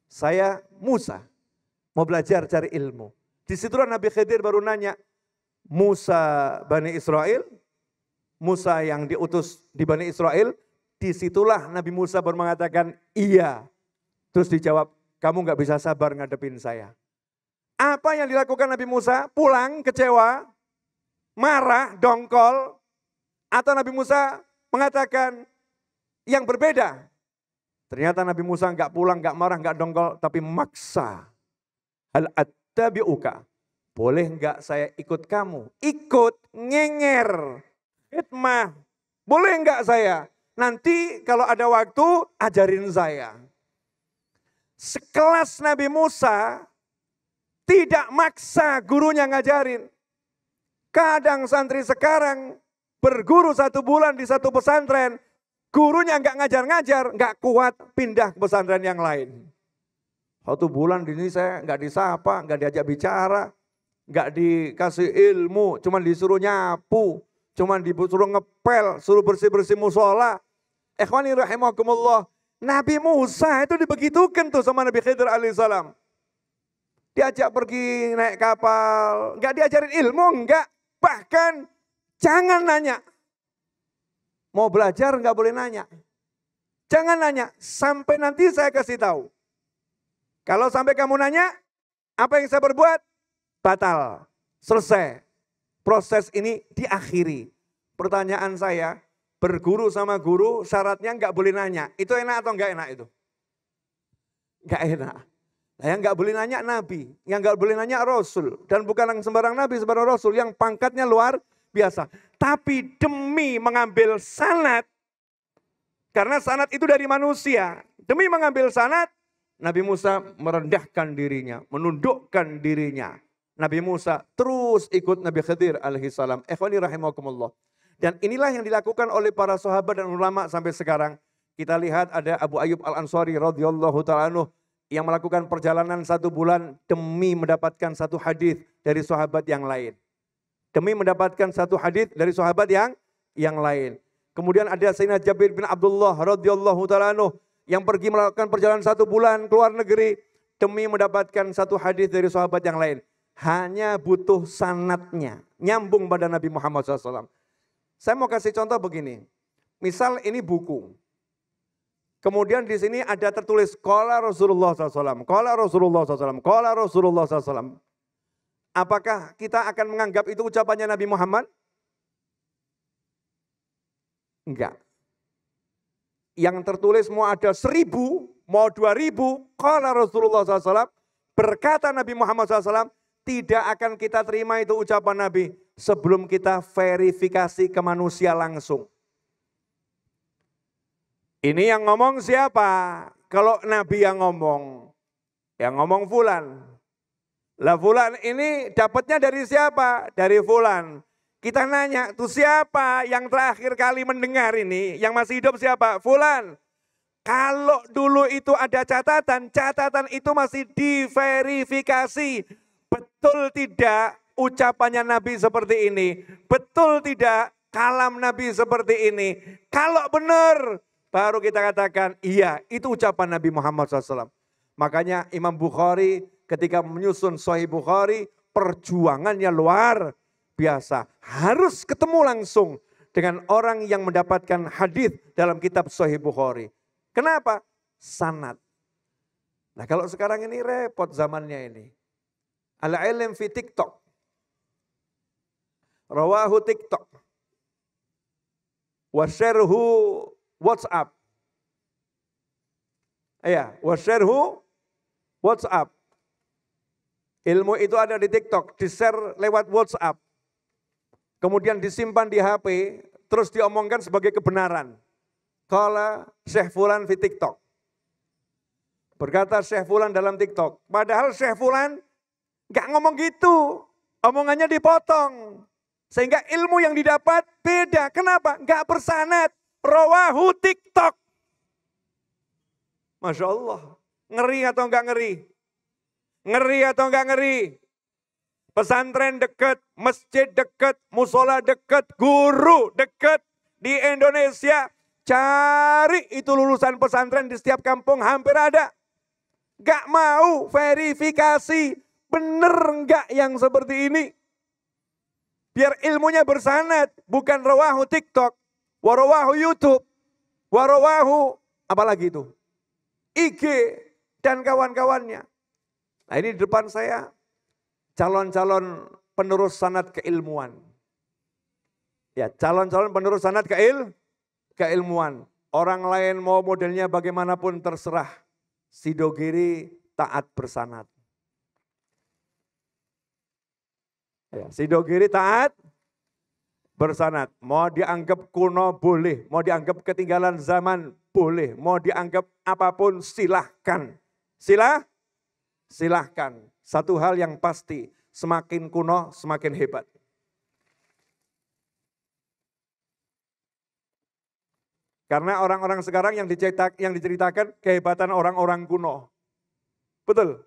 A: Saya Musa, mau belajar cari ilmu. Di situlah Nabi Khidir baru nanya, Musa Bani Israel, Musa yang diutus di Bani Israel, disitulah Nabi Musa baru mengatakan, iya. Terus dijawab, kamu gak bisa sabar ngadepin saya. Apa yang dilakukan Nabi Musa? Pulang kecewa, marah, dongkol, atau Nabi Musa mengatakan yang berbeda. Ternyata Nabi Musa enggak pulang, enggak marah, enggak dongkol, tapi maksa. Hal attabi'uka. Boleh enggak saya ikut kamu? Ikut, ngenger, khidmah. Boleh enggak saya? Nanti kalau ada waktu, ajarin saya. Sekelas Nabi Musa, tidak maksa gurunya ngajarin. Kadang santri sekarang berguru 1 bulan di satu pesantren, gurunya enggak ngajar-ngajar, enggak kuat, pindah ke pesantren yang lain. 1 bulan di sini saya enggak disapa, enggak diajak bicara, enggak dikasih ilmu, cuman disuruh nyapu, cuman disuruh ngepel, suruh bersih-bersih musola. Ikhwani rahimakumullah, Nabi Musa itu dibegitukan tuh sama Nabi Khidir alaihissalam. Diajak pergi naik kapal, enggak diajarin ilmu, enggak. Bahkan jangan nanya. Mau belajar enggak boleh nanya. Jangan nanya, sampai nanti saya kasih tahu. Kalau sampai kamu nanya, apa yang saya berbuat? Batal. Selesai. Proses ini diakhiri. Pertanyaan saya, berguru sama guru syaratnya enggak boleh nanya. Itu enak atau enggak enak itu? Enggak enak. Nah, yang enggak boleh nanya Nabi, yang enggak boleh nanya Rasul. Dan bukan yang sembarang Nabi, sembarang Rasul, yang pangkatnya luar biasa. Tapi demi mengambil sanad, karena sanad itu dari manusia. Demi mengambil sanad, Nabi Musa merendahkan dirinya, menundukkan dirinya. Nabi Musa terus ikut Nabi Khidir alaihissalam. Ikhwani rahimakumullah. Dan inilah yang dilakukan oleh para sahabat dan ulama sampai sekarang. Kita lihat ada Abu Ayyub Al-Ansari radhiyallahu ta'ala anhu yang melakukan perjalanan 1 bulan demi mendapatkan 1 hadis dari sahabat yang lain. Demi mendapatkan 1 hadis dari sahabat yang lain. Kemudian ada Sayyidina Jabir bin Abdullah radhiyallahu ta'ala anhu yang pergi melakukan perjalanan 1 bulan ke luar negeri demi mendapatkan 1 hadis dari sahabat yang lain. Hanya butuh sanadnya, nyambung pada Nabi Muhammad SAW. Saya mau kasih contoh begini. Misal ini buku. Kemudian di sini ada tertulis qala Rasulullah SAW, qala Rasulullah SAW, qala Rasulullah SAW. Apakah kita akan menganggap itu ucapannya Nabi Muhammad? Enggak. yang tertulis mau ada 1000, mau 2000, qala Rasulullah SAW, berkata Nabi Muhammad SAW, tidak akan kita terima itu ucapan Nabi sebelum kita verifikasi ke manusia langsung. Ini yang ngomong siapa? Kalau Nabi yang ngomong fulan. Lah fulan ini dapatnya dari siapa? Dari fulan. Kita nanya, tuh siapa yang terakhir kali mendengar ini? Yang masih hidup siapa? Fulan. Kalau dulu itu ada catatan itu masih diverifikasi. Betul tidak ucapannya Nabi seperti ini? Betul tidak kalam Nabi seperti ini? Kalau benar, baru kita katakan, iya itu ucapan Nabi Muhammad SAW. Makanya Imam Bukhari ketika menyusun Sahih Bukhari, perjuangannya luar biasa. Harus ketemu langsung dengan orang yang mendapatkan hadis dalam kitab Sahih Bukhari. Kenapa? Sanad. Nah kalau sekarang ini repot zamannya ini. Al-ilm fi TikTok. Rawahu TikTok. Wasyarhu WhatsApp. Iya, wasyarhu WhatsApp. Ilmu itu ada di TikTok, di-share lewat WhatsApp. Kemudian disimpan di HP, terus diomongkan sebagai kebenaran. Qala Syekh Fulan fi TikTok. Berkata Syekh Fulan dalam TikTok. Padahal Syekh Fulan gak ngomong gitu. Omongannya dipotong. Sehingga ilmu yang didapat beda. Kenapa? Gak bersanad. Rawahu TikTok. Masya Allah. Ngeri atau enggak ngeri? Ngeri atau enggak ngeri? Pesantren dekat, masjid dekat, musola dekat, guru dekat di Indonesia. Cari itu lulusan pesantren di setiap kampung hampir ada. Gak mau verifikasi. Bener enggak yang seperti ini? Biar ilmunya bersanad. Bukan rawahu TikTok. Warawahu YouTube. Warawahu apalagi itu? IG dan kawan-kawannya. Nah ini di depan saya calon-calon penerus sanad keilmuan. Ya, calon-calon penerus sanad keilmuan. Orang lain mau modelnya bagaimanapun terserah. Sidogiri taat bersanad. Ya, Sidogiri taat bersanad. Mau dianggap kuno boleh, mau dianggap ketinggalan zaman boleh, mau dianggap apapun silahkan. Silahkan. Satu hal yang pasti, semakin kuno semakin hebat. Karena orang-orang sekarang yang diceritakan kehebatan orang-orang kuno. Betul.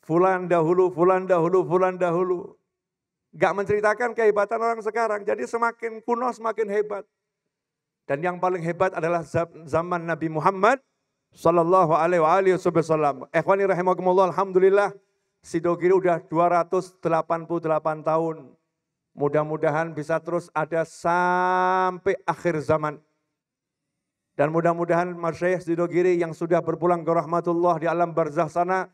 A: Fulan dahulu, fulan dahulu, fulan dahulu. Gak menceritakan kehebatan orang sekarang. Jadi semakin kuno semakin hebat. Dan yang paling hebat adalah zaman Nabi Muhammad sallallahu alaihi wasallam. Ikhwani rahimakumullah, alhamdulillah Sidogiri udah 288 tahun. Mudah-mudahan bisa terus ada sampai akhir zaman. Dan mudah-mudahan Masyayikh Sidogiri yang sudah berpulang ke rahmatullah di alam barzakh sana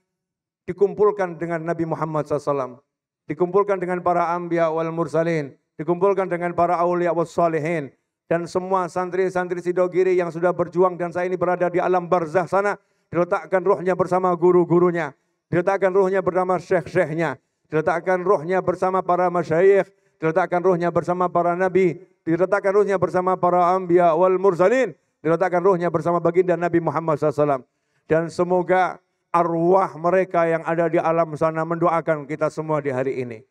A: dikumpulkan dengan Nabi Muhammad SAW. Dikumpulkan dengan para anbiya wal mursalin. Dikumpulkan dengan para awliya wal salihin. Dan semua santri-santri Sidogiri yang sudah berjuang dan saya ini berada di alam barzakh sana. Diletakkan ruhnya bersama guru-gurunya. Diletakkan ruhnya bersama syekh-syekhnya. Diletakkan ruhnya bersama para masyayikh. Diletakkan ruhnya bersama para nabi. Diletakkan ruhnya bersama para anbiya wal mursalin. Diletakkan ruhnya bersama baginda Nabi Muhammad SAW. Dan semoga arwah mereka yang ada di alam sana mendoakan kita semua di hari ini.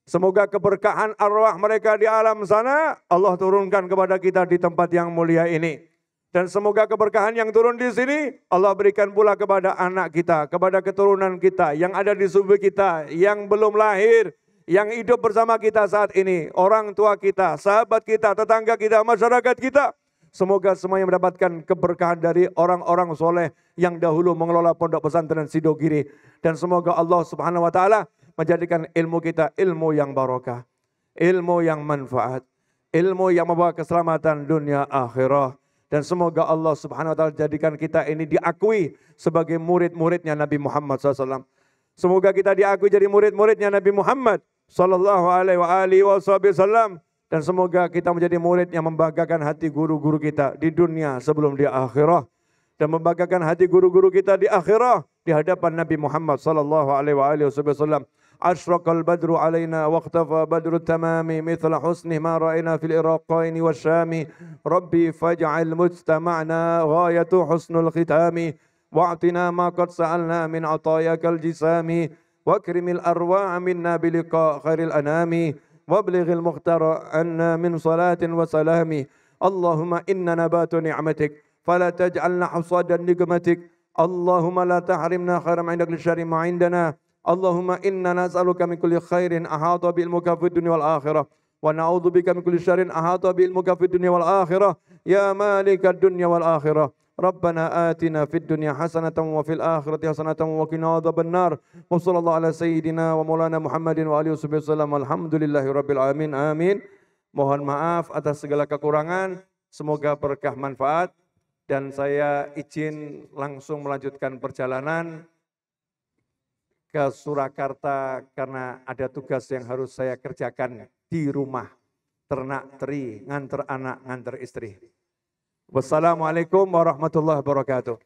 A: Semoga keberkahan arwah mereka di alam sana Allah turunkan kepada kita di tempat yang mulia ini. Dan semoga keberkahan yang turun di sini Allah berikan pula kepada anak kita, kepada keturunan kita yang ada di subuh kita, yang belum lahir, yang hidup bersama kita saat ini, orang tua kita, sahabat kita, tetangga kita, masyarakat kita. Semoga semuanya mendapatkan keberkahan dari orang-orang soleh yang dahulu mengelola pondok pesantren Sidogiri. Dan semoga Allah Subhanahu wa Ta'ala menjadikan ilmu kita ilmu yang barokah, ilmu yang manfaat, ilmu yang membawa keselamatan dunia akhirah. Dan semoga Allah Subhanahu wa Ta'ala jadikan kita ini diakui sebagai murid-muridnya Nabi Muhammad SAW. Semoga kita diakui jadi murid-muridnya Nabi Muhammad sallallahu alaihi wasallam. Dan semoga kita menjadi murid yang membanggakan hati guru-guru kita di dunia sebelum di akhirah. Dan membanggakan hati guru-guru kita di akhirah di hadapan Nabi Muhammad sallallahu alaihi wasallam. Ashraqal badru alaina waqtafa badru tamami mithla husni ma ra'ayna fil iraqain wasyami. Rabbi faj'al mujtama'na ghayatu husnul khitami. Wa'tina ma qad sa'alna min atayakal jisami. Wakrimil arwa'a minna biliqa khairil anami. وابلغ المختار عنا من صلاة وسلام اللهم إنا نبات نعمتك فلا تجعلنا حصادا نقمتك اللهم لا تحرمنا خير ما عندك للشر ما عندنا اللهم إنا نسألك من كل خير أحاط بعلمك في الدنيا والآخرة ونعوذ بك من كل شر أحاط بعلمك في الدنيا والآخرة يا مالك الدنيا والآخرة ربنا آتنا في الدنيا حسنة وفي الآخرة حسنة وقنا عذاب النار وصلى الله على سيدنا ومولانا محمد وآله وسلم alhamdulillahi rabbil alamin amin. Mohon maaf atas segala kekurangan, semoga berkah manfaat dan saya izin langsung melanjutkan perjalanan ke Surakarta karena ada tugas yang harus saya kerjakan di rumah. Ternak teri, nganter anak, nganter istri. Wassalamualaikum warahmatullahi wabarakatuh.